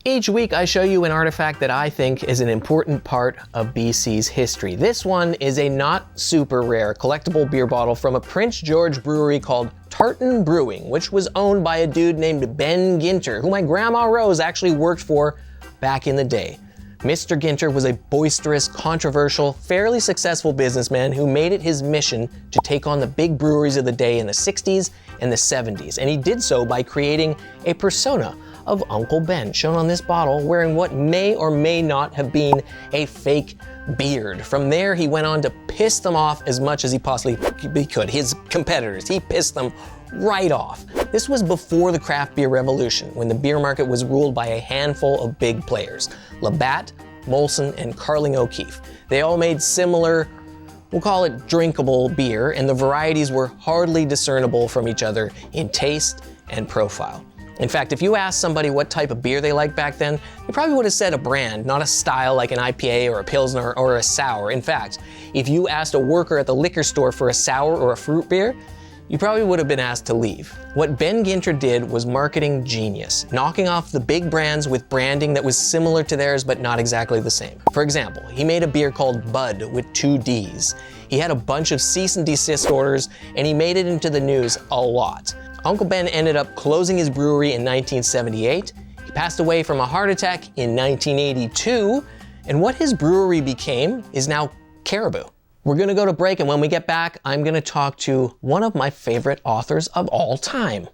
Each week I show you an artifact that I think is an important part of BC's history. This one is a not super rare collectible beer bottle from a Prince George brewery called Tartan Brewing, which was owned by a dude named Ben Ginter, who my grandma Rose actually worked for back in the day. Mr. Ginter was a boisterous, controversial, fairly successful businessman who made it his mission to take on the big breweries of the day in the 60s and the 70s, and he did so by creating a persona of Uncle Ben, shown on this bottle, wearing what may or may not have been a fake beard. From there, he went on to piss them off as much as he possibly could. His competitors, he pissed them right off. This was before the craft beer revolution, when the beer market was ruled by a handful of big players: Labatt, Molson, and Carling O'Keefe. They all made similar, we'll call it drinkable beer, and the varieties were hardly discernible from each other in taste and profile. In fact, if you asked somebody what type of beer they liked back then, they probably would have said a brand, not a style like an IPA or a Pilsner or a sour. In fact, if you asked a worker at the liquor store for a sour or a fruit beer, you probably would have been asked to leave. What Ben Ginter did was marketing genius, knocking off the big brands with branding that was similar to theirs but not exactly the same. For example, he made a beer called Bud with 2 Ds. He had a bunch of cease and desist orders, and he made it into the news a lot. Uncle Ben ended up closing his brewery in 1978. He passed away from a heart attack in 1982, and what his brewery became is now Caribou. We're gonna go to break, and when we get back, I'm gonna talk to one of my favorite authors of all time.